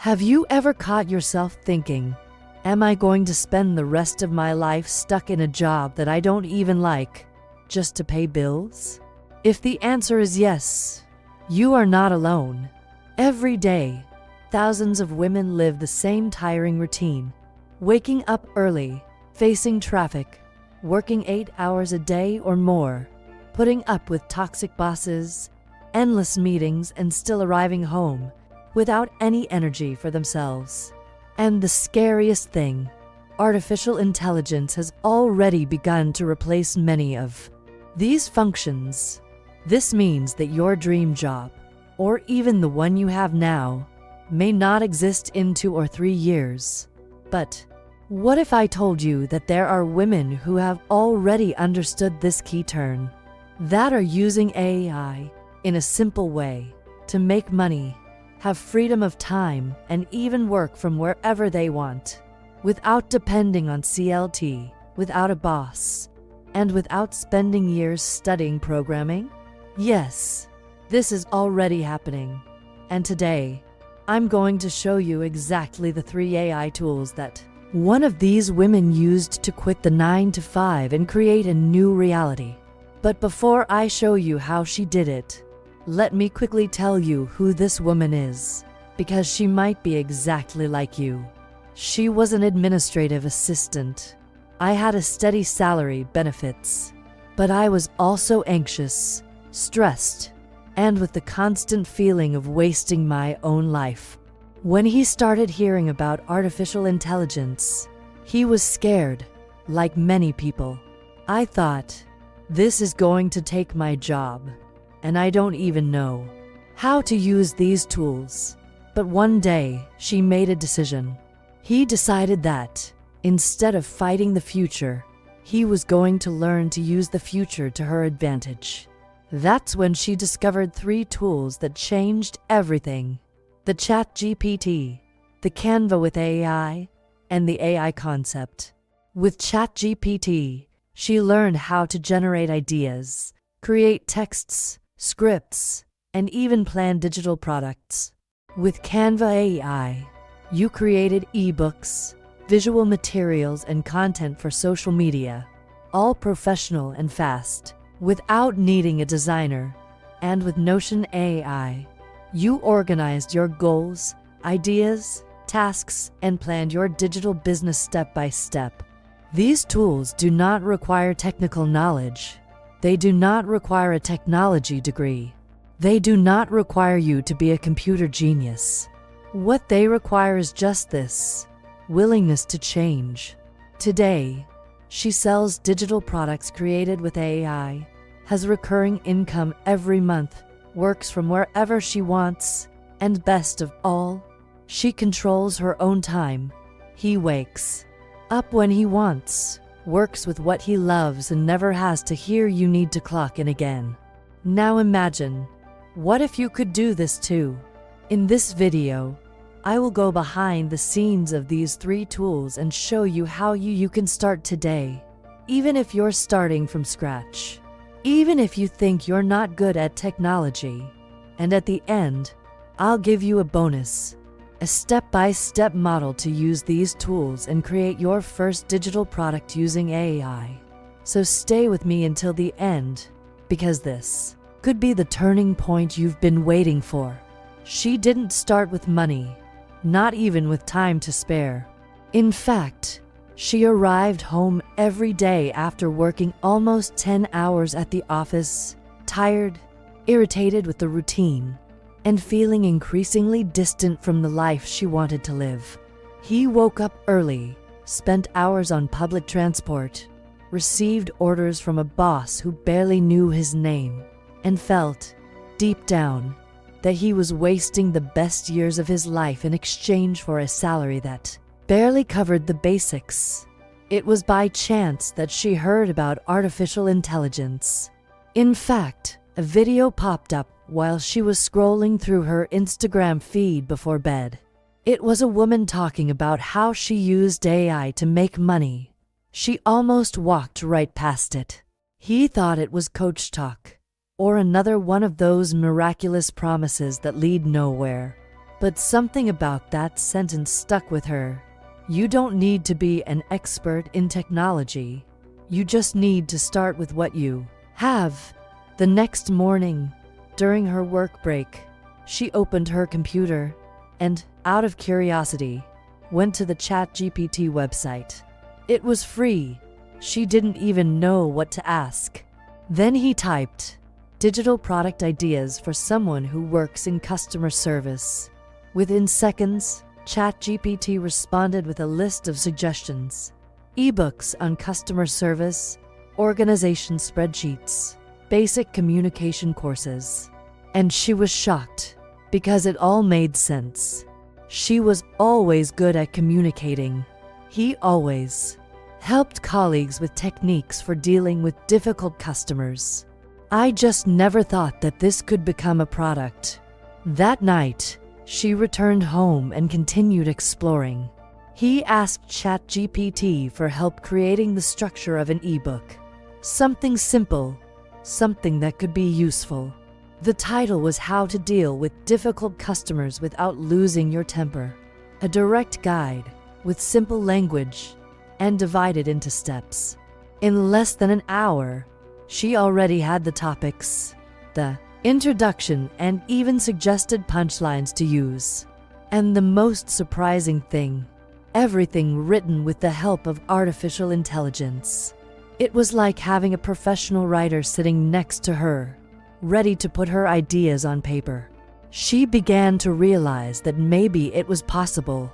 Have you ever caught yourself thinking, am I going to spend the rest of my life stuck in a job that I don't even like, just to pay bills? If the answer is yes, you are not alone. Every day, thousands of women live the same tiring routine, waking up early, facing traffic, working 8 hours a day or more, putting up with toxic bosses, endless meetings, and still arriving home without any energy for themselves. And the scariest thing, artificial intelligence has already begun to replace many of these functions. This means that your dream job, or even the one you have now, may not exist in 2 or 3 years. But what if I told you that there are women who have already understood this key turn, that are using AI in a simple way to make money, have freedom of time, and even work from wherever they want, without depending on CLT, without a boss, and without spending years studying programming? Yes, this is already happening. And today, I'm going to show you exactly the 3 AI tools that one of these women used to quit the 9-to-5 and create a new reality. But before I show you how she did it, let me quickly tell you who this woman is, because she might be exactly like you. She was an administrative assistant. I had a steady salary, benefits, but I was also anxious, stressed, and with the constant feeling of wasting my own life. When he started hearing about artificial intelligence, he was scared, like many people. I thought, this is going to take my job, and I don't even know how to use these tools. But one day, she made a decision. He decided that, instead of fighting the future, he was going to learn to use the future to her advantage. That's when she discovered 3 tools that changed everything: the ChatGPT, the Canva with AI, and the AI concept. With ChatGPT, she learned how to generate ideas, create texts, scripts, and even plan digital products. With Canva AI, you created ebooks, visual materials, and content for social media, all professional and fast, without needing a designer. And with Notion AI, you organized your goals, ideas, tasks, and planned your digital business step by step. These tools do not require technical knowledge. They do not require a technology degree. They do not require you to be a computer genius. What they require is just this: willingness to change. Today, she sells digital products created with AI, has recurring income every month, works from wherever she wants, and best of all, she controls her own time. He wakes up when he wants, works with what he loves, and never has to hear you need to clock in again. Now imagine, what if you could do this too? In this video, I will go behind the scenes of these 3 tools and show you how you can start today, even if you're starting from scratch, even if you think you're not good at technology. And at the end, I'll give you a bonus, a step-by-step model to use these tools and create your first digital product using AI. So stay with me until the end, because this could be the turning point you've been waiting for. She didn't start with money, not even with time to spare. In fact, she arrived home every day after working almost 10 hours at the office, tired, irritated with the routine, and feeling increasingly distant from the life she wanted to live. He woke up early, spent hours on public transport, received orders from a boss who barely knew his name, and felt, deep down, that he was wasting the best years of his life in exchange for a salary that barely covered the basics. It was by chance that she heard about artificial intelligence. In fact, a video popped up while she was scrolling through her Instagram feed before bed. It was a woman talking about how she used AI to make money. She almost walked right past it. He thought it was coach talk, or another one of those miraculous promises that lead nowhere. But something about that sentence stuck with her. You don't need to be an expert in technology. You just need to start with what you have. The next morning, during her work break, she opened her computer and, out of curiosity, went to the ChatGPT website. It was free. She didn't even know what to ask. Then he typed, "Digital product ideas for someone who works in customer service." Within seconds, ChatGPT responded with a list of suggestions. Ebooks on customer service, organization spreadsheets, basic communication courses. And she was shocked, because it all made sense. She was always good at communicating. He always helped colleagues with techniques for dealing with difficult customers. I just never thought that this could become a product. That night, she returned home and continued exploring. He asked ChatGPT for help creating the structure of an ebook. Something simple, something that could be useful. The title was How to Deal with Difficult Customers Without Losing Your Temper. A direct guide with simple language and divided into steps. In less than an hour, she already had the topics, the introduction, and even suggested punchlines to use. And the most surprising thing, everything written with the help of artificial intelligence. It was like having a professional writer sitting next to her, ready to put her ideas on paper. She began to realize that maybe it was possible.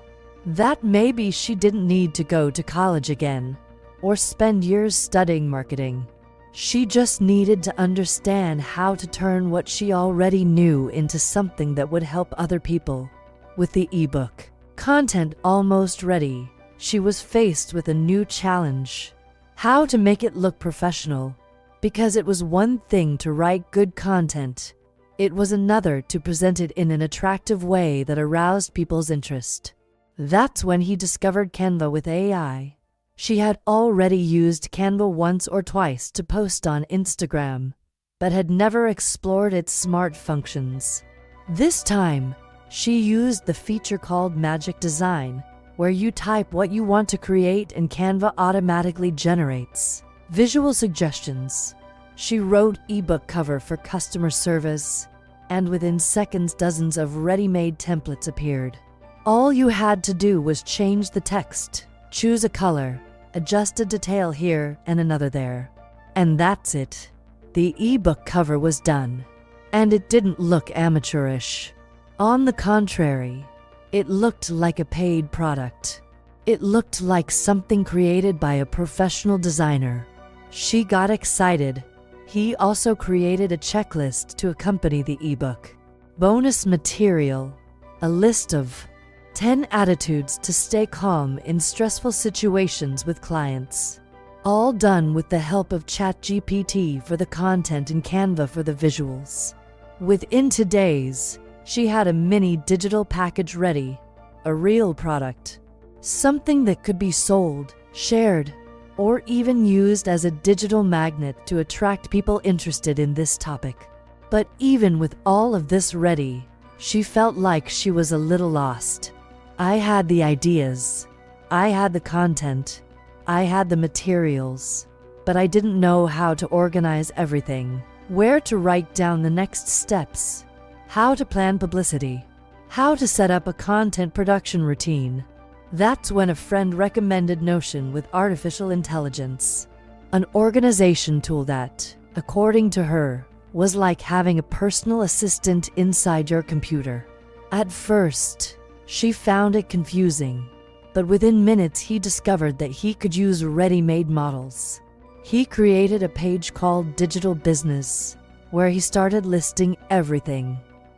That maybe she didn't need to go to college again, or spend years studying marketing. She just needed to understand how to turn what she already knew into something that would help other people. With the ebook content almost ready, she was faced with a new challenge: how to make it look professional. Because it was one thing to write good content, it was another to present it in an attractive way that aroused people's interest. That's when he discovered Canva with AI. She had already used Canva once or twice to post on Instagram, but had never explored its smart functions. This time, she used the feature called Magic Design, where you type what you want to create and Canva automatically generates visual suggestions. She wrote ebook cover for customer service, and within seconds dozens of ready-made templates appeared. All you had to do was change the text, choose a color, adjust a detail here and another there. And that's it. The ebook cover was done. And it didn't look amateurish. On the contrary, it looked like a paid product. It looked like something created by a professional designer. She got excited. He also created a checklist to accompany the ebook. Bonus material, a list of 10 attitudes to stay calm in stressful situations with clients. All done with the help of ChatGPT for the content and Canva for the visuals. Within 2 days, she had a mini digital package ready, a real product. Something that could be sold, shared, or even used as a digital magnet to attract people interested in this topic. But even with all of this ready, she felt like she was a little lost. I had the ideas, I had the content, I had the materials, but I didn't know how to organize everything, where to write down the next steps, how to plan publicity, how to set up a content production routine. That's when a friend recommended Notion with artificial intelligence, an organization tool that, according to her, was like having a personal assistant inside your computer. At first, she found it confusing, but within minutes he discovered that he could use ready-made models. He created a page called Digital Business, where he started listing everything: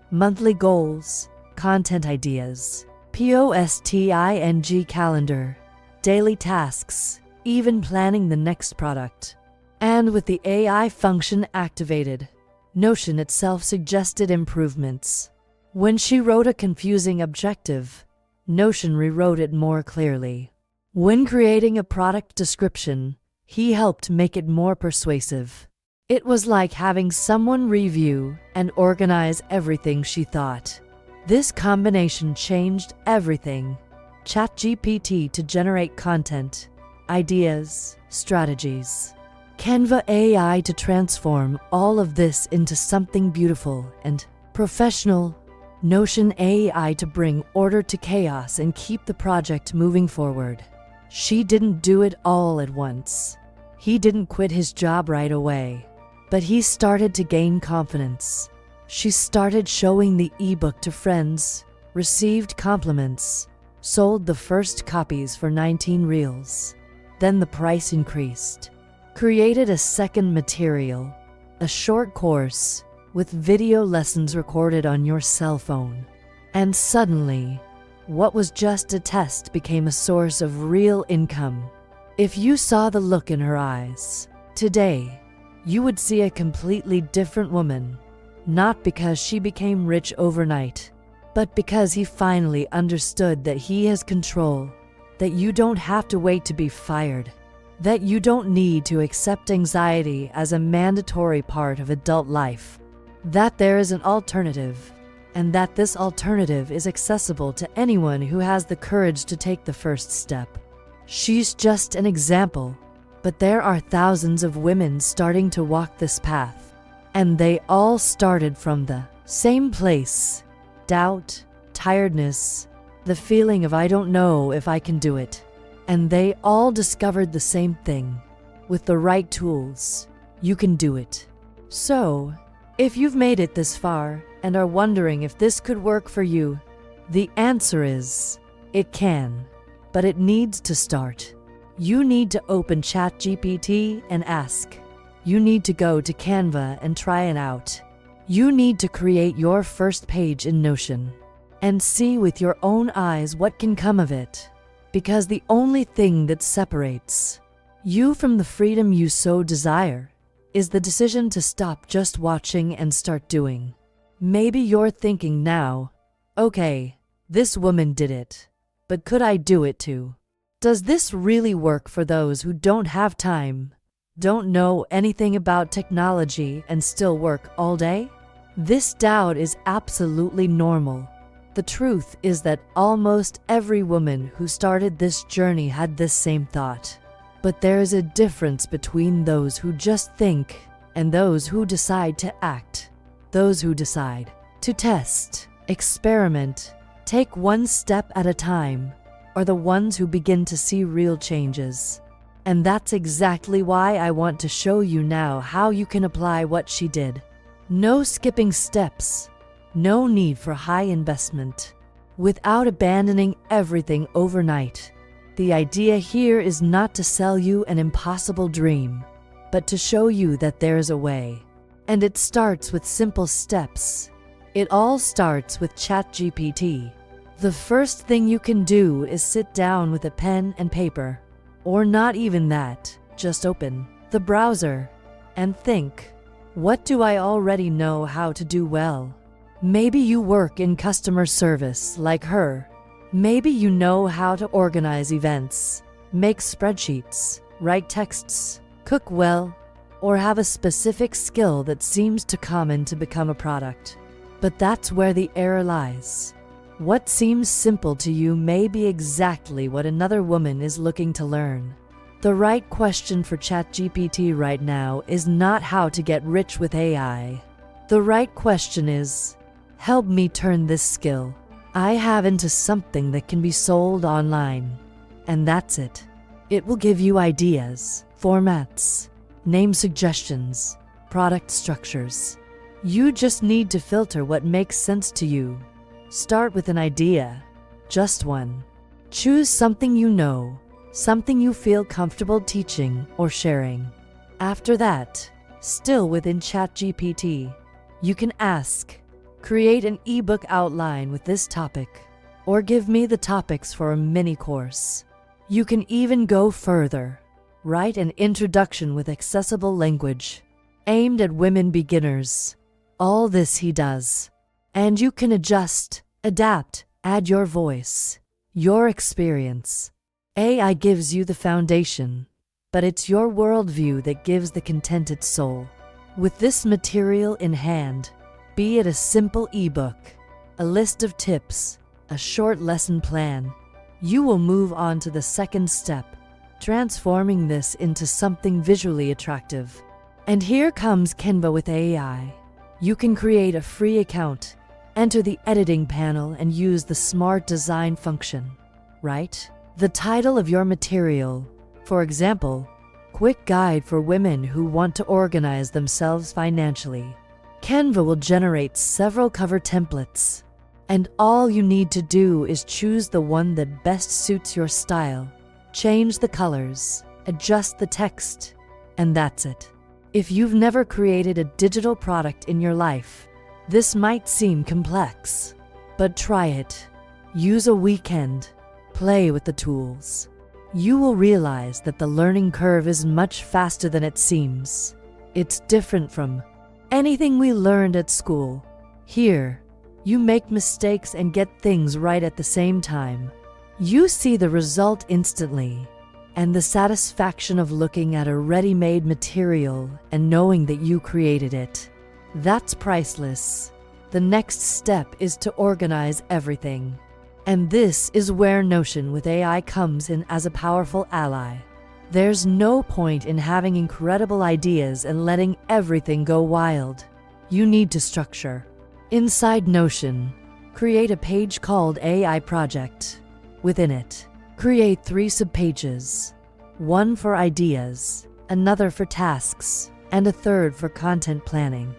monthly goals, content ideas, posting calendar, daily tasks, even planning the next product. And with the AI function activated, Notion itself suggested improvements. When she wrote a confusing objective, Notion rewrote it more clearly. When creating a product description, he helped make it more persuasive. It was like having someone review and organize everything she thought. This combination changed everything. ChatGPT to generate content, ideas, strategies. Canva AI to transform all of this into something beautiful and professional. Notion AI to bring order to chaos and keep the project moving forward. She didn't do it all at once. He didn't quit his job right away, but he started to gain confidence. She started showing the ebook to friends, received compliments, sold the first copies for 19 reals. Then the price increased. Created a second material, a short course with video lessons recorded on your cell phone. And suddenly, what was just a test became a source of real income. If you saw the look in her eyes today, you would see a completely different woman, not because she became rich overnight, but because he finally understood that he has control, that you don't have to wait to be fired, that you don't need to accept anxiety as a mandatory part of adult life, that there is an alternative, and that this alternative is accessible to anyone who has the courage to take the first step. She's just an example, but there are thousands of women starting to walk this path, and they all started from the same place: doubt, tiredness, the feeling of I don't know if I can do it. And they all discovered the same thing. With the right tools, you can do it. So, if you've made it this far and are wondering if this could work for you, the answer is, it can, but it needs to start. You need to open ChatGPT and ask. You need to go to Canva and try it out. You need to create your first page in Notion and see with your own eyes what can come of it. Because the only thing that separates you from the freedom you so desire is the decision to stop just watching and start doing. Maybe you're thinking now, okay, this woman did it, but could I do it too? Does this really work for those who don't have time, don't know anything about technology, and still work all day? This doubt is absolutely normal. The truth is that almost every woman who started this journey had this same thought. But there is a difference between those who just think and those who decide to act. Those who decide to test, experiment, take one step at a time, are the ones who begin to see real changes. And that's exactly why I want to show you now how you can apply what she did. No skipping steps, no need for high investment, without abandoning everything overnight. The idea here is not to sell you an impossible dream, but to show you that there's a way. And it starts with simple steps. It all starts with ChatGPT. The first thing you can do is sit down with a pen and paper. Or not even that, just open the browser and think, what do I already know how to do well? Maybe you work in customer service like her. Maybe you know how to organize events, make spreadsheets, write texts, cook well, or have a specific skill that seems too common to become a product. But that's where the error lies. What seems simple to you may be exactly what another woman is looking to learn. The right question for ChatGPT right now is not how to get rich with AI. The right question is, help me turn this skill I have into something that can be sold online. And that's it. It will give you ideas, formats, name suggestions, product structures. You just need to filter what makes sense to you. Start with an idea, just one. Choose something you know, something you feel comfortable teaching or sharing. After that, still within ChatGPT, you can ask, create an ebook outline with this topic, or give me the topics for a mini course. You can even go further. Write an introduction with accessible language, aimed at women beginners. All this he does. And you can adjust, adapt, add your voice, your experience. AI gives you the foundation, but it's your worldview that gives the contented soul. With this material in hand, be it a simple ebook, a list of tips, a short lesson plan. You will move on to the second step, transforming this into something visually attractive. And here comes Canva with AI. You can create a free account, enter the editing panel, and use the smart design function. Write the title of your material, for example, Quick Guide for Women Who Want to Organize Themselves Financially. Canva will generate several cover templates, and all you need to do is choose the one that best suits your style. Change the colors, adjust the text, and that's it. If you've never created a digital product in your life, this might seem complex, but try it. Use a weekend, play with the tools. You will realize that the learning curve is much faster than it seems. It's different from anything we learned at school. Here, you make mistakes and get things right at the same time. You see the result instantly, and the satisfaction of looking at a ready-made material and knowing that you created it. That's priceless. The next step is to organize everything. And this is where Notion with AI comes in as a powerful ally. There's no point in having incredible ideas and letting everything go wild. You need to structure. Inside Notion, create a page called AI Project. Within it, create 3 subpages, one for ideas, another for tasks, and a third for content planning.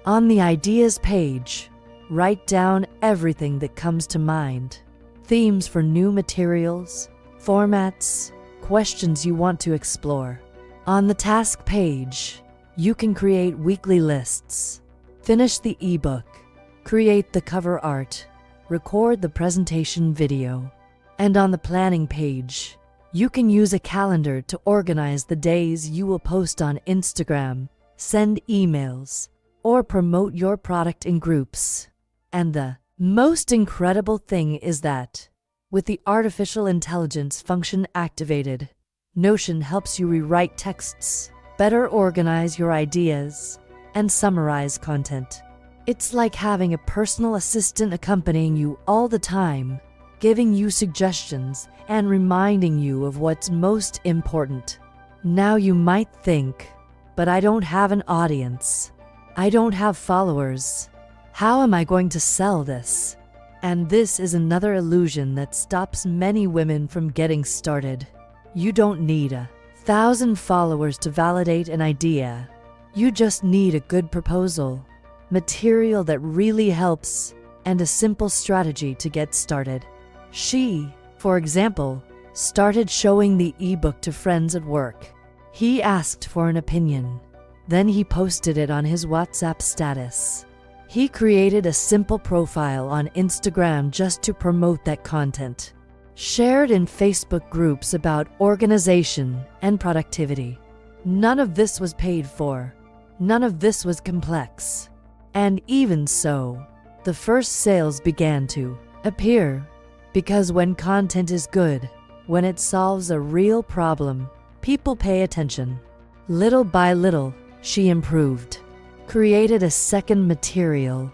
On the Ideas page, write down everything that comes to mind. Themes for new materials, formats, questions you want to explore. On the task page, you can create weekly lists, finish the ebook, create the cover art, record the presentation video. And on the planning page, you can use a calendar to organize the days you will post on Instagram, send emails, or promote your product in groups. And the most incredible thing is that, with the artificial intelligence function activated, Notion helps you rewrite texts, better organize your ideas, and summarize content. It's like having a personal assistant accompanying you all the time, giving you suggestions and reminding you of what's most important. Now you might think, but I don't have an audience. I don't have followers. How am I going to sell this? And this is another illusion that stops many women from getting started. You don't need 1,000 followers to validate an idea. You just need a good proposal, material that really helps, and a simple strategy to get started. She, for example, started showing the ebook to friends at work. He asked for an opinion. Then he posted it on his WhatsApp status. He created a simple profile on Instagram just to promote that content. Shared in Facebook groups about organization and productivity. None of this was paid for. None of this was complex. And even so, the first sales began to appear. Because when content is good, when it solves a real problem, people pay attention. Little by little, she improved. Created a second material,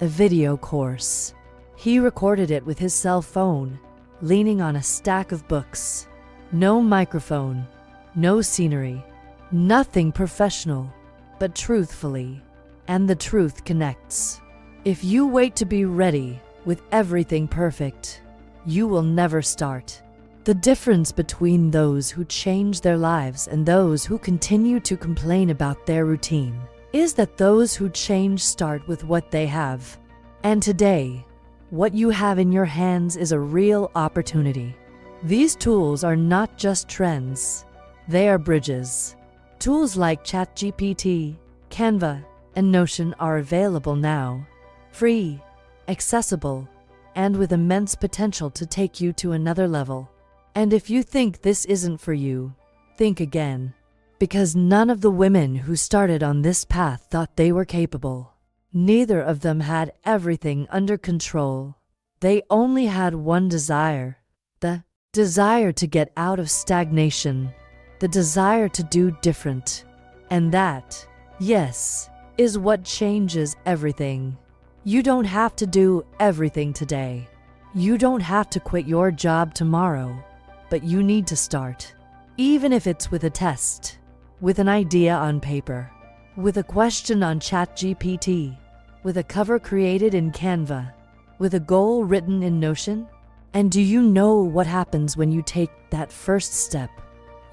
a video course. He recorded it with his cell phone, leaning on a stack of books. No microphone, no scenery, nothing professional, but truthfully. And the truth connects. If you wait to be ready with everything perfect, you will never start. The difference between those who change their lives and those who continue to complain about their routine is that those who change start with what they have. And today, what you have in your hands is a real opportunity. These tools are not just trends, they are bridges. Tools like ChatGPT, Canva, and Notion are available now, free, accessible, and with immense potential to take you to another level. And if you think this isn't for you, think again. Because none of the women who started on this path thought they were capable. Neither of them had everything under control. They only had one desire. The desire to get out of stagnation. The desire to do different. And that, yes, is what changes everything. You don't have to do everything today. You don't have to quit your job tomorrow, but you need to start. Even if it's with a test, with an idea on paper, with a question on ChatGPT, with a cover created in Canva, with a goal written in Notion. And do you know what happens when you take that first step?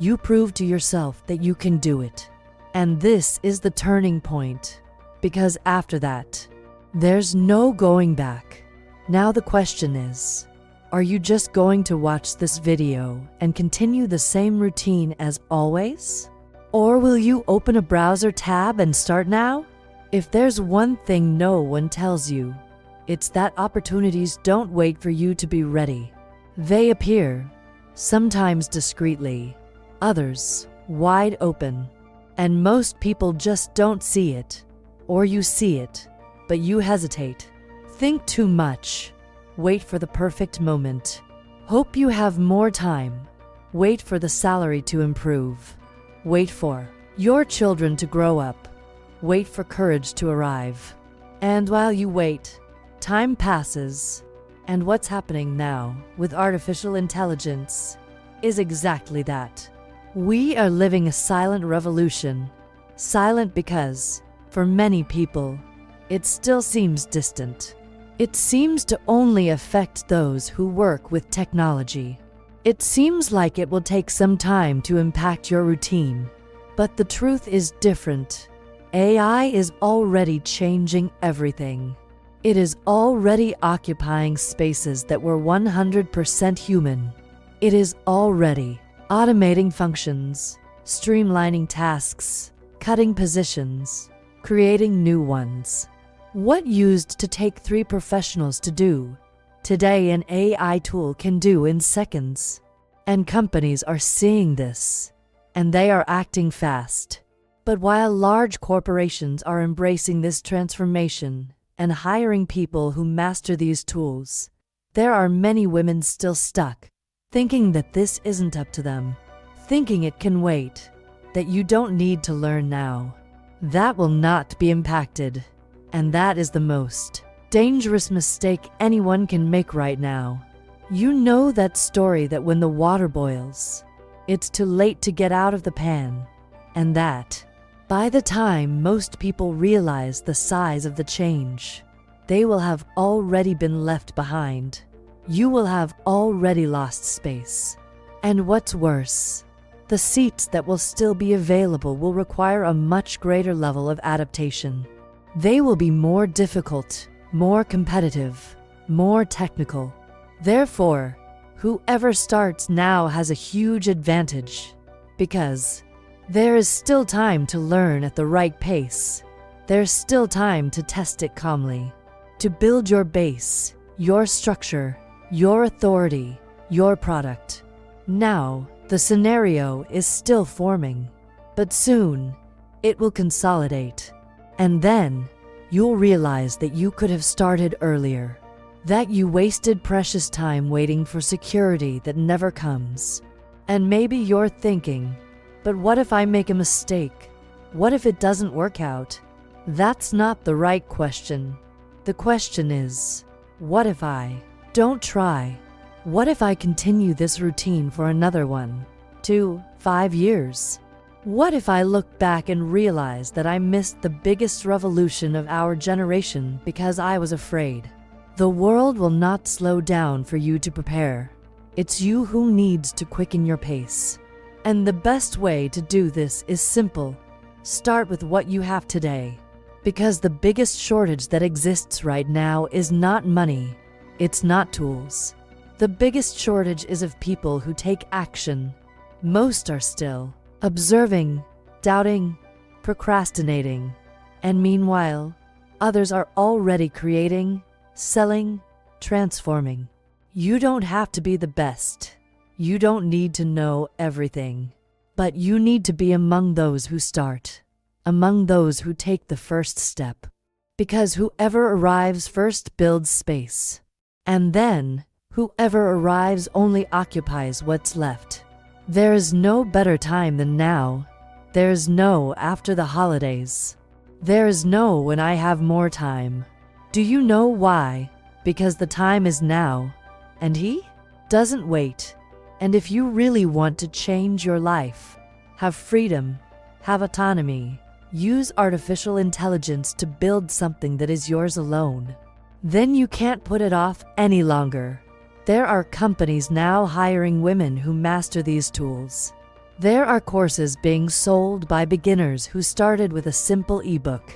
You prove to yourself that you can do it. And this is the turning point, because after that, there's no going back. Now the question is, are you just going to watch this video and continue the same routine as always? Or will you open a browser tab and start now? If there's one thing no one tells you, it's that opportunities don't wait for you to be ready. They appear, sometimes discreetly, others wide open. And most people just don't see it. Or you see it, but you hesitate. Think too much. Wait for the perfect moment. Hope you have more time. Wait for the salary to improve. Wait for your children to grow up. Wait for courage to arrive. And while you wait, time passes. And what's happening now with artificial intelligence is exactly that. We are living a silent revolution. Silent because, for many people, it still seems distant. It seems to only affect those who work with technology. It seems like it will take some time to impact your routine. But the truth is different. AI is already changing everything. It is already occupying spaces that were 100% human. It is already automating functions, streamlining tasks, cutting positions, creating new ones. What used to take 3 professionals to do, today an AI tool can do in seconds. And companies are seeing this, and they are acting fast. But while large corporations are embracing this transformation and hiring people who master these tools, there are many women still stuck, thinking that this isn't up to them, thinking it can wait, that you don't need to learn now. That will not be impacted. And that is the most dangerous mistake anyone can make right now. You know that story that when the water boils, it's too late to get out of the pan, and that by the time most people realize the size of the change, they will have already been left behind. You will have already lost space. And what's worse, the seats that will still be available will require a much greater level of adaptation. They will be more difficult, more competitive, more technical. Therefore, whoever starts now has a huge advantage, because there is still time to learn at the right pace. There's still time to test it calmly, to build your base, your structure, your authority, your product. Now, the scenario is still forming, but soon it will consolidate. And then you'll realize that you could have started earlier, that you wasted precious time waiting for security that never comes. And maybe you're thinking, but what if I make a mistake? What if it doesn't work out? That's not the right question. The question is, what if I don't try? What if I continue this routine for another 1, 2, 5 years? What if I look back and realize that I missed the biggest revolution of our generation because I was afraid? The world will not slow down for you to prepare. It's you who needs to quicken your pace. And the best way to do this is simple. Start with what you have today. Because the biggest shortage that exists right now is not money. It's not tools. The biggest shortage is of people who take action. Most are still observing, doubting, procrastinating. And meanwhile, others are already creating, selling, transforming. You don't have to be the best. You don't need to know everything. But you need to be among those who start, among those who take the first step. Because whoever arrives first builds space. And then, whoever arrives only occupies what's left. There is no better time than now. There is no after the holidays. There is no when I have more time. Do you know why? Because the time is now, and he doesn't wait. And if you really want to change your life, have freedom, have autonomy, use artificial intelligence to build something that is yours alone, then you can't put it off any longer. There are companies now hiring women who master these tools. There are courses being sold by beginners who started with a simple ebook.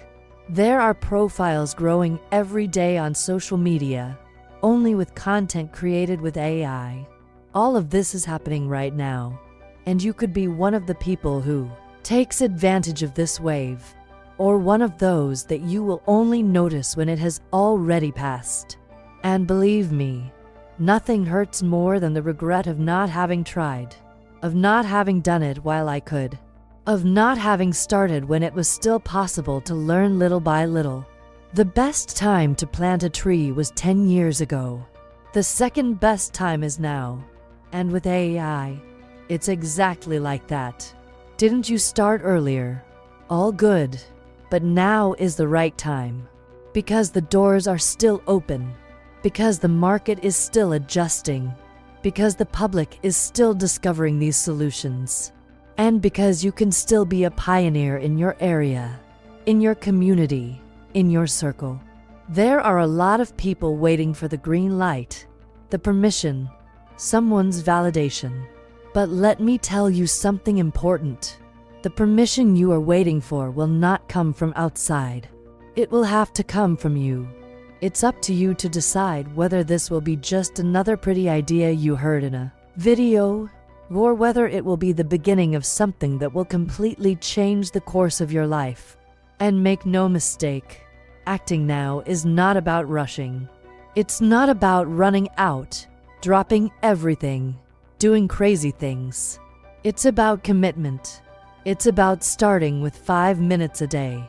There are profiles growing every day on social media, only with content created with AI. All of this is happening right now, and you could be one of the people who takes advantage of this wave, or one of those that you will only notice when it has already passed. And believe me, nothing hurts more than the regret of not having tried, of not having done it while I could, of not having started when it was still possible to learn little by little. The best time to plant a tree was 10 years ago. The second best time is now. And with AI, it's exactly like that. Didn't you start earlier? All good. But now is the right time. Because the doors are still open. Because the market is still adjusting. Because the public is still discovering these solutions. And because you can still be a pioneer in your area, in your community, in your circle. There are a lot of people waiting for the green light, the permission, someone's validation. But let me tell you something important. The permission you are waiting for will not come from outside. It will have to come from you. It's up to you to decide whether this will be just another pretty idea you heard in a video, or whether it will be the beginning of something that will completely change the course of your life. And make no mistake, acting now is not about rushing. It's not about running out, dropping everything, doing crazy things. It's about commitment. It's about starting with 5 minutes a day.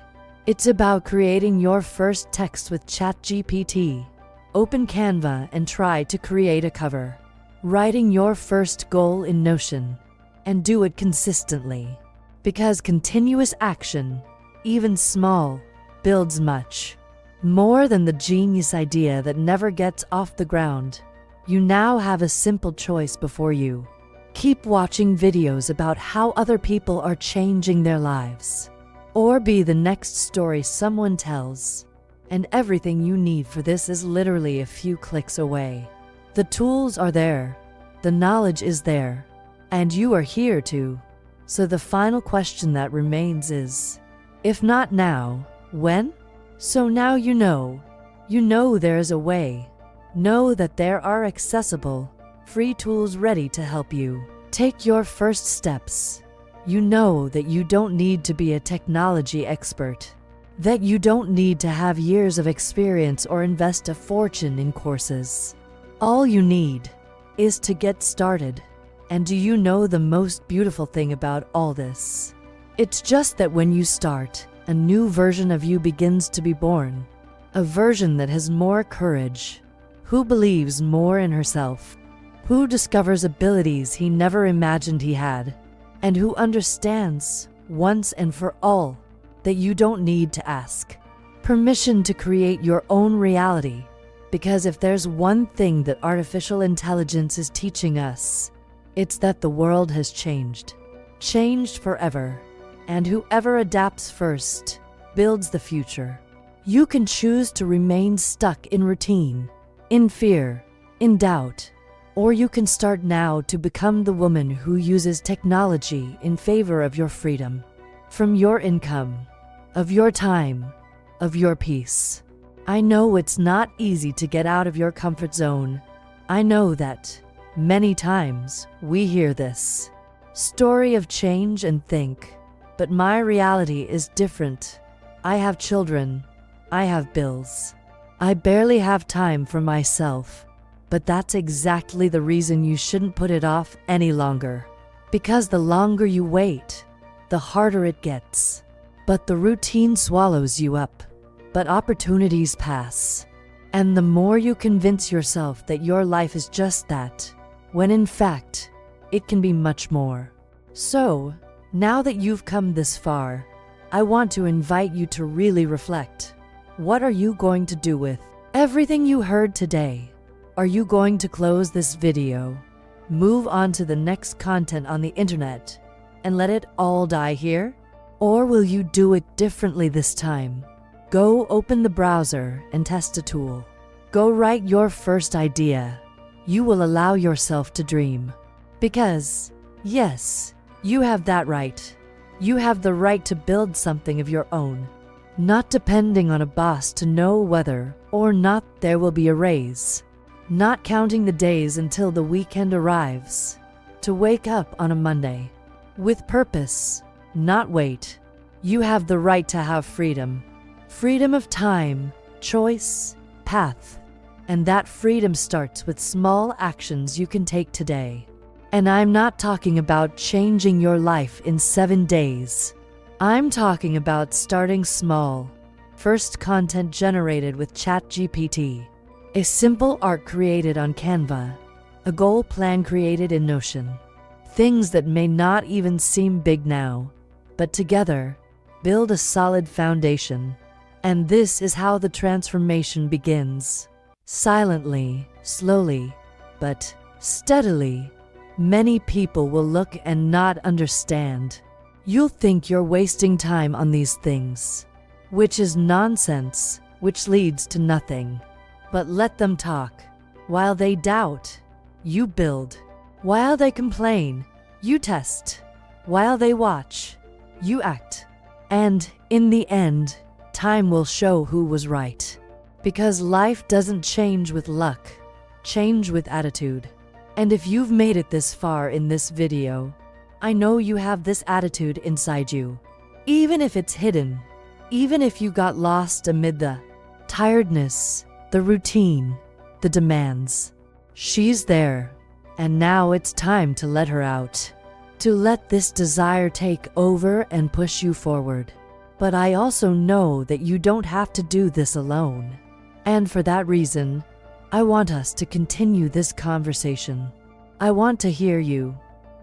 It's about creating your first text with ChatGPT. Open Canva and try to create a cover. Writing your first goal in Notion, and do it consistently. Because continuous action, even small, builds much. More than the genius idea that never gets off the ground. You now have a simple choice before you. Keep watching videos about how other people are changing their lives. Or be the next story someone tells. And everything you need for this is literally a few clicks away. The tools are there, the knowledge is there, and you are here too. So the final question that remains is, if not now, when? So now you know there is a way. Know that there are accessible, free tools ready to help you take your first steps. You know that you don't need to be a technology expert, that you don't need to have years of experience or invest a fortune in courses. All you need is to get started. And do you know the most beautiful thing about all this? It's just that when you start, a new version of you begins to be born. A version that has more courage, who believes more in herself, who discovers abilities he never imagined he had, and who understands, once and for all, that you don't need to ask permission to create your own reality. Because if there's one thing that artificial intelligence is teaching us, it's that the world has changed forever, and whoever adapts first builds the future. You can choose to remain stuck in routine, in fear, in doubt, or you can start now to become the woman who uses technology in favor of your freedom, from your income, of your time, of your peace. I know it's not easy to get out of your comfort zone. I know that many times we hear this story of change and think, but my reality is different. I have children. I have bills. I barely have time for myself. But that's exactly the reason you shouldn't put it off any longer. Because the longer you wait, the harder it gets. But the routine swallows you up. But opportunities pass. And the more you convince yourself that your life is just that, when in fact, it can be much more. So, now that you've come this far, I want to invite you to really reflect. What are you going to do with everything you heard today? Are you going to close this video, move on to the next content on the internet, and let it all die here? Or will you do it differently this time? Go open the browser and test a tool. Go write your first idea. You will allow yourself to dream. Because, yes, you have that right. You have the right to build something of your own, not depending on a boss to know whether or not there will be a raise, not counting the days until the weekend arrives, to wake up on a Monday with purpose, not wait. You have the right to have freedom. Freedom of time, choice, path. And that freedom starts with small actions you can take today. And I'm not talking about changing your life in 7 days. I'm talking about starting small. First content generated with ChatGPT. A simple art created on Canva. A goal plan created in Notion. Things that may not even seem big now, but together, build a solid foundation. And this is how the transformation begins. Silently, slowly, but steadily. Many people will look and not understand. You'll think you're wasting time on these things, which is nonsense, which leads to nothing. But let them talk. While they doubt, you build. While they complain, you test. While they watch, you act. And in the end, time will show who was right. Because life doesn't change with luck, change with attitude. And if you've made it this far in this video, I know you have this attitude inside you. Even if it's hidden, even if you got lost amid the tiredness, the routine, the demands, she's there. And now it's time to let her out. To let this desire take over and push you forward. But I also know that you don't have to do this alone. And for that reason, I want us to continue this conversation. I want to hear you.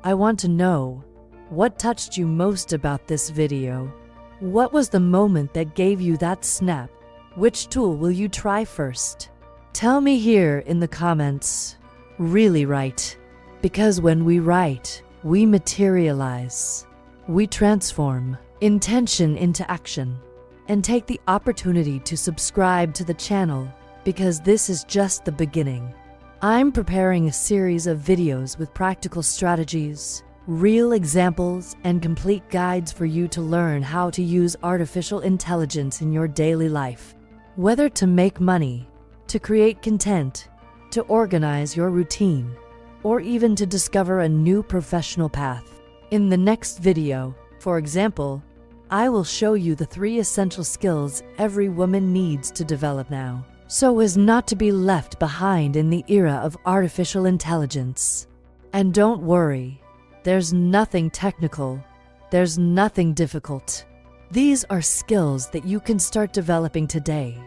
I want to know what touched you most about this video. What was the moment that gave you that snap? Which tool will you try first? Tell me here in the comments. Really write. Because when we write, we materialize. We transform intention into action. And take the opportunity to subscribe to the channel, because this is just the beginning. I'm preparing a series of videos with practical strategies, real examples, and complete guides for you to learn how to use artificial intelligence in your daily life. Whether to make money, to create content, to organize your routine, or even to discover a new professional path. In the next video, for example, I will show you the 3 essential skills every woman needs to develop now, so as not to be left behind in the era of artificial intelligence. And don't worry, there's nothing technical, there's nothing difficult. These are skills that you can start developing today,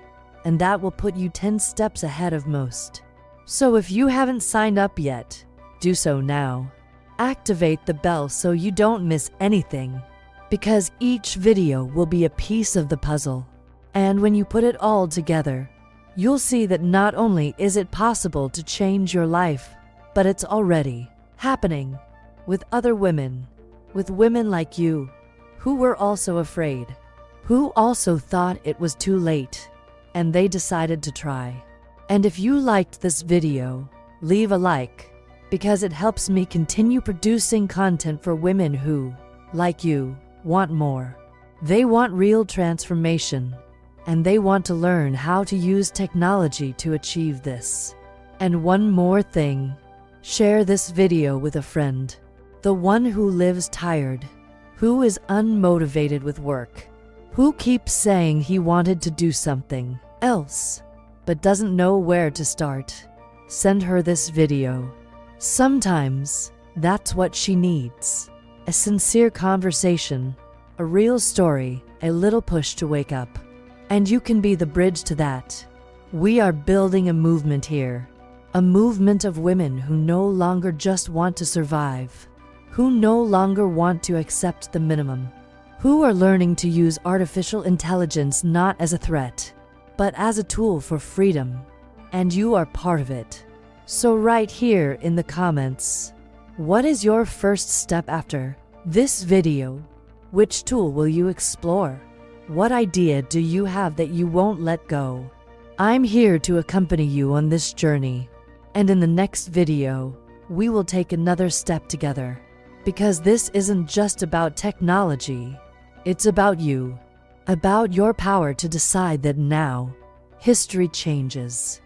and that will put you 10 steps ahead of most. So if you haven't signed up yet, do so now. Activate the bell so you don't miss anything. Because each video will be a piece of the puzzle. And when you put it all together, you'll see that not only is it possible to change your life, but it's already happening with other women, with women like you, who were also afraid, who also thought it was too late, and they decided to try. And if you liked this video, leave a like, because it helps me continue producing content for women who, like you, want more. They want real transformation, and they want to learn how to use technology to achieve this. And one more thing, share this video with a friend, the one who lives tired, who is unmotivated with work, who keeps saying he wanted to do something else, but doesn't know where to start. Send her this video. Sometimes that's what she needs. A sincere conversation, a real story, a little push to wake up. And you can be the bridge to that. We are building a movement here. A movement of women who no longer just want to survive, who no longer want to accept the minimum, who are learning to use artificial intelligence not as a threat, but as a tool for freedom. And you are part of it. So write here in the comments, what is your first step after this video? Which tool will you explore? What idea do you have that you won't let go? I'm here to accompany you on this journey. And in the next video, we will take another step together. Because this isn't just about technology. It's about you. About your power to decide that now, history changes.